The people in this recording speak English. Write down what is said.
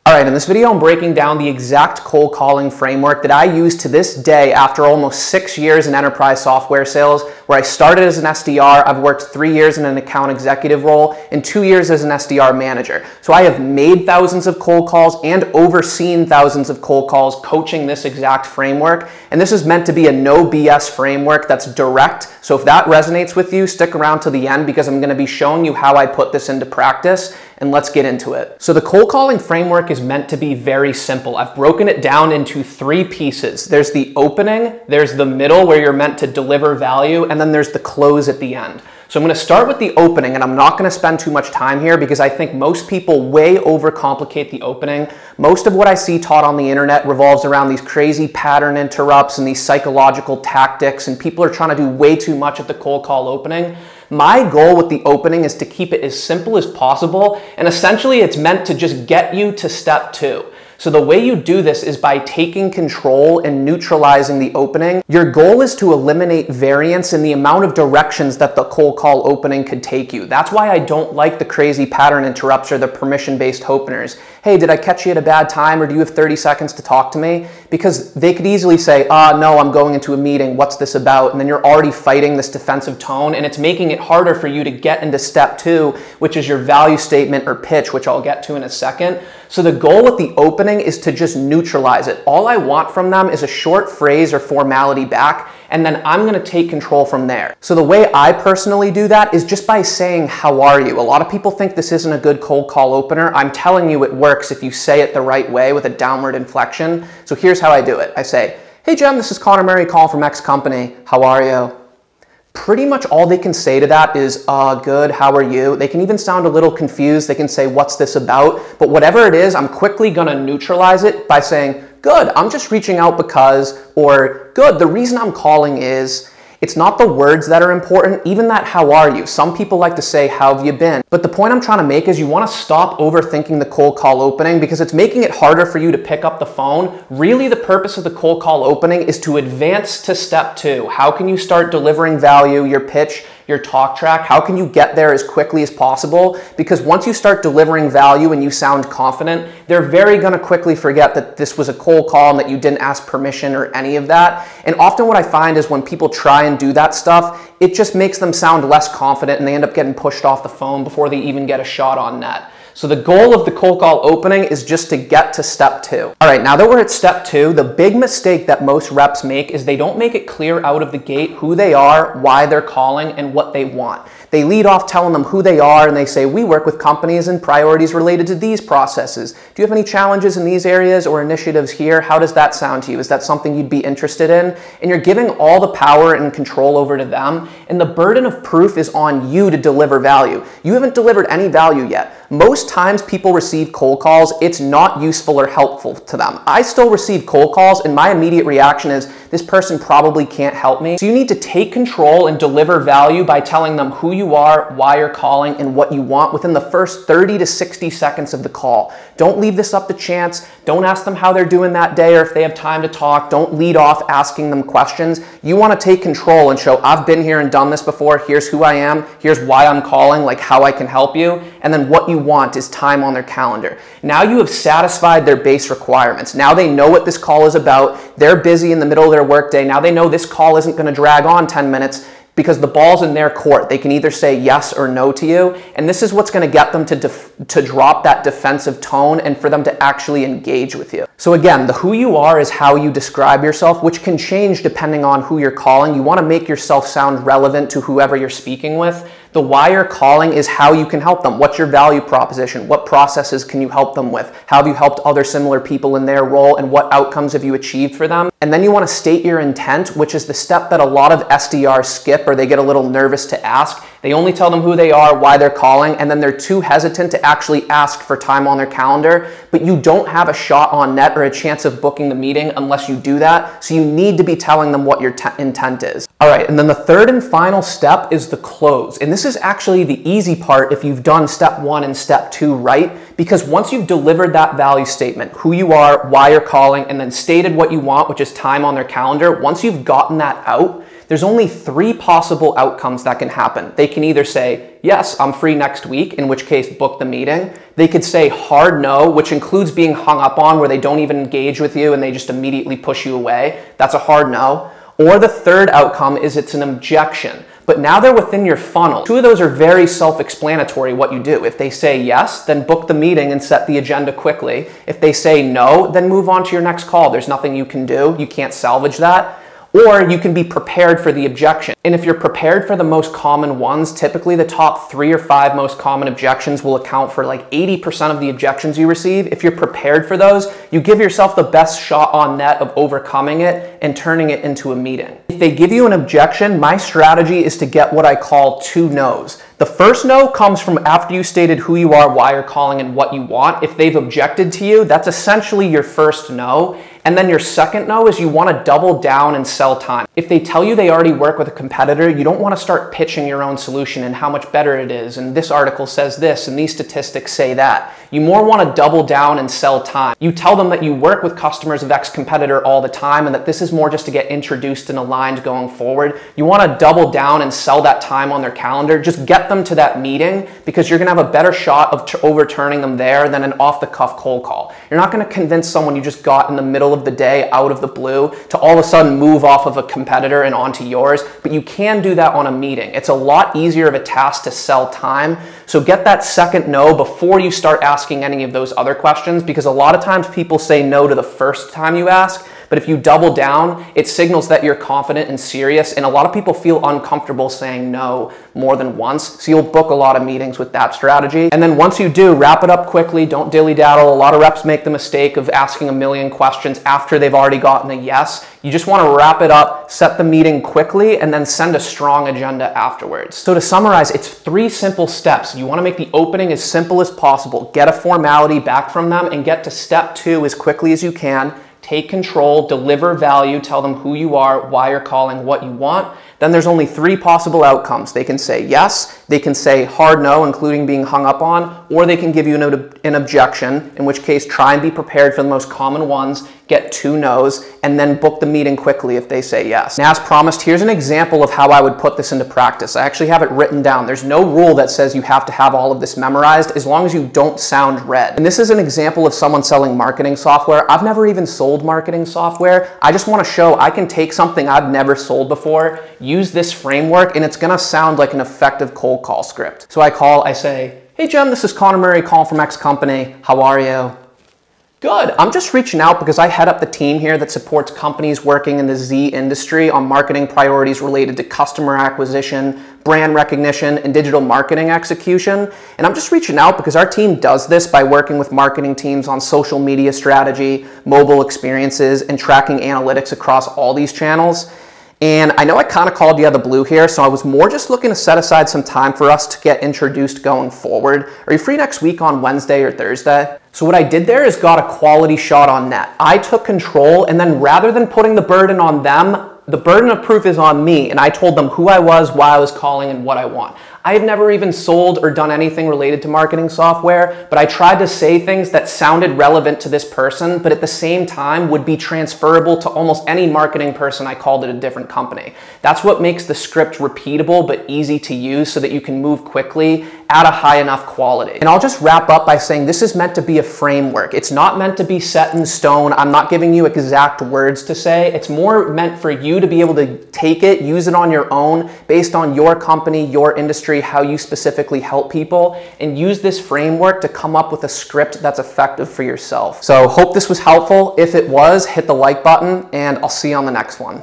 All right, in this video, I'm breaking down the exact cold calling framework that I use to this day after almost 6 years in enterprise software sales, where I started as an SDR. I've worked 3 years in an account executive role and 2 years as an SDR manager. So I have made thousands of cold calls and overseen thousands of cold calls coaching this exact framework. And this is meant to be a no BS framework that's direct. So if that resonates with you, stick around to the end because I'm going to be showing you how I put this into practice. And let's get into it. So the cold calling framework is meant to be very simple. I've broken it down into 3 pieces. There's the opening, there's the middle where you're meant to deliver value, and then there's the close at the end. So I'm going to start with the opening, and I'm not going to spend too much time here because I think most people way overcomplicate the opening. Most of what I see taught on the internet revolves around these crazy pattern interrupts and these psychological tactics, and people are trying to do way too much at the cold call opening. My goal with the opening is to keep it as simple as possible, and essentially it's meant to just get you to step 2. So the way you do this is by taking control and neutralizing the opening. Your goal is to eliminate variance in the amount of directions that the cold call opening could take you. That's why I don't like the crazy pattern interrupts or the permission-based openers. Hey, did I catch you at a bad time, or do you have 30 seconds to talk to me? Because they could easily say, no, I'm going into a meeting, what's this about? And then you're already fighting this defensive tone, and it's making it harder for you to get into step 2, which is your value statement or pitch, which I'll get to in a second. So the goal with the opening is to just neutralize it. All I want from them is a short phrase or formality back, and then I'm gonna take control from there. So the way I personally do that is just by saying, how are you? A lot of people think this isn't a good cold call opener. I'm telling you it works if you say it the right way with a downward inflection. So here's how I do it. I say, hey Jem, this is Connor Murray calling from X company. How are you? Pretty much all they can say to that is, good, how are you? They can even sound a little confused. They can say, what's this about? But whatever it is, I'm quickly gonna neutralize it by saying, good, I'm just reaching out because, or good, the reason I'm calling is. It's not the words that are important, even that how are you. Some people like to say, how have you been? But the point I'm trying to make is you wanna stop overthinking the cold call opening because it's making it harder for you to pick up the phone. Really, the purpose of the cold call opening is to advance to step 2. How can you start delivering value, your pitch, your talk track? How can you get there as quickly as possible? Because once you start delivering value and you sound confident, they're very gonna quickly forget that this was a cold call and that you didn't ask permission or any of that. And often what I find is when people try and do that stuff, it just makes them sound less confident and they end up getting pushed off the phone before they even get a shot on net. So the goal of the cold call opening is just to get to step 2. All right, now that we're at step 2, the big mistake that most reps make is they don't make it clear out of the gate who they are, why they're calling, and what they want. They lead off telling them who they are and they say, we work with companies and priorities related to these processes. Do you have any challenges in these areas or initiatives here? How does that sound to you? Is that something you'd be interested in? And you're giving all the power and control over to them. And the burden of proof is on you to deliver value. You haven't delivered any value yet. Most times people receive cold calls, it's not useful or helpful to them. I still receive cold calls and my immediate reaction is, this person probably can't help me. So you need to take control and deliver value by telling them who you are, why you're calling, and what you want within the first 30 to 60 seconds of the call. Don't leave this up to chance. Don't ask them how they're doing that day or if they have time to talk. Don't lead off asking them questions. You want to take control and show, I've been here and done this before. Here's who I am. Here's why I'm calling, like how I can help you. And then what you want is time on their calendar. Now you have satisfied their base requirements. Now they know what this call is about. They're busy in the middle of their workday. Now they know this call isn't going to drag on 10 minutes because the ball's in their court. They can either say yes or no to you, and this is what's going to get them to drop that defensive tone and for them to actually engage with you. So again, the who you are is how you describe yourself, which can change depending on who you're calling. You want to make yourself sound relevant to whoever you're speaking with. The why you're calling is how you can help them. What's your value proposition? What processes can you help them with? How have you helped other similar people in their role, and what outcomes have you achieved for them? And then you want to state your intent, which is the step that a lot of SDRs skip or they get a little nervous to ask. They only tell them who they are, why they're calling, and then they're too hesitant to actually ask for time on their calendar. But you don't have a shot on net or a chance of booking the meeting unless you do that. So you need to be telling them what your intent is. All right, and then the third and final step is the close. And this is actually the easy part if you've done step 1 and step 2 right, because once you've delivered that value statement, who you are, why you're calling, and then stated what you want, which is time on their calendar, once you've gotten that out, there's only 3 possible outcomes that can happen. They can either say, yes, I'm free next week, in which case book the meeting. They could say hard no, which includes being hung up on, where they don't even engage with you and they just immediately push you away. That's a hard no. Or the third outcome is it's an objection. But now they're within your funnel. 2 of those are very self-explanatory what you do. If they say yes, then book the meeting and set the agenda quickly. If they say no, then move on to your next call. There's nothing you can do. You can't salvage that. Or you can be prepared for the objection. And if you're prepared for the most common ones, typically the top 3 or 5 most common objections will account for like 80% of the objections you receive. If you're prepared for those, you give yourself the best shot on net of overcoming it and turning it into a meeting. If they give you an objection, my strategy is to get what I call 2 no's. The first no comes from after you stated who you are, why you're calling, and what you want. If they've objected to you, that's essentially your first no. And then your second no is you want to double down and sell time. If they tell you they already work with a competitor, you don't want to start pitching your own solution and how much better it is. And this article says this, and these statistics say that. You more want to double down and sell time. You tell them that you work with customers of X competitor all the time and that this is more just to get introduced and aligned going forward. You want to double down and sell that time on their calendar. Just get them to that meeting because you're going to have a better shot of overturning them there than an off-the-cuff cold call. You're not going to convince someone you just got in the middle of the day out of the blue to all of a sudden move off of a competitor and onto yours, but you can do that on a meeting. It's a lot easier of a task to sell time. So get that second no before you start asking any of those other questions, because a lot of times people say no to the first time you ask, but if you double down, it signals that you're confident and serious, and a lot of people feel uncomfortable saying no more than once, so you'll book a lot of meetings with that strategy. And then once you do, wrap it up quickly, don't dilly-daddle. A lot of reps make the mistake of asking a million questions after they've already gotten a yes. You just want to wrap it up, set the meeting quickly, and then send a strong agenda afterwards. So to summarize, it's 3 simple steps. You want to make the opening as simple as possible, get a formality back from them, and get to step 2 as quickly as you can. Take control, deliver value, tell them who you are, why you're calling, what you want. Then there's only 3 possible outcomes. They can say yes, they can say hard no, including being hung up on, or they can give you an objection, in which case try and be prepared for the most common ones, get 2 no's, and then book the meeting quickly if they say yes. And as promised, here's an example of how I would put this into practice. I actually have it written down. There's no rule that says you have to have all of this memorized as long as you don't sound red. And this is an example of someone selling marketing software. I've never even sold marketing software. I just want to show I can take something I've never sold before, use this framework, and it's going to sound like an effective cold call script. So I say, hey Jem, this is Connor Murray calling from X company. How are you? Good. I'm just reaching out because I head up the team here that supports companies working in the Z industry on marketing priorities related to customer acquisition, brand recognition, and digital marketing execution. And I'm just reaching out because our team does this by working with marketing teams on social media strategy, mobile experiences, and tracking analytics across all these channels. And I know I kind of called you out of the blue here, so I was more just looking to set aside some time for us to get introduced going forward. Are you free next week on Wednesday or Thursday? So what I did there is got a quality shot on net. I took control, and then rather than putting the burden on them, the burden of proof is on me, and I told them who I was, why I was calling, and what I want. I've never even sold or done anything related to marketing software, but I tried to say things that sounded relevant to this person, but at the same time would be transferable to almost any marketing person I called at a different company. That's what makes the script repeatable but easy to use so that you can move quickly at a high enough quality. And I'll just wrap up by saying this is meant to be a framework. It's not meant to be set in stone. I'm not giving you exact words to say. It's more meant for you to be able to take it, use it on your own based on your company, your industry, how you specifically help people, and use this framework to come up with a script that's effective for yourself. So hope this was helpful. If it was, hit the like button, and I'll see you on the next one.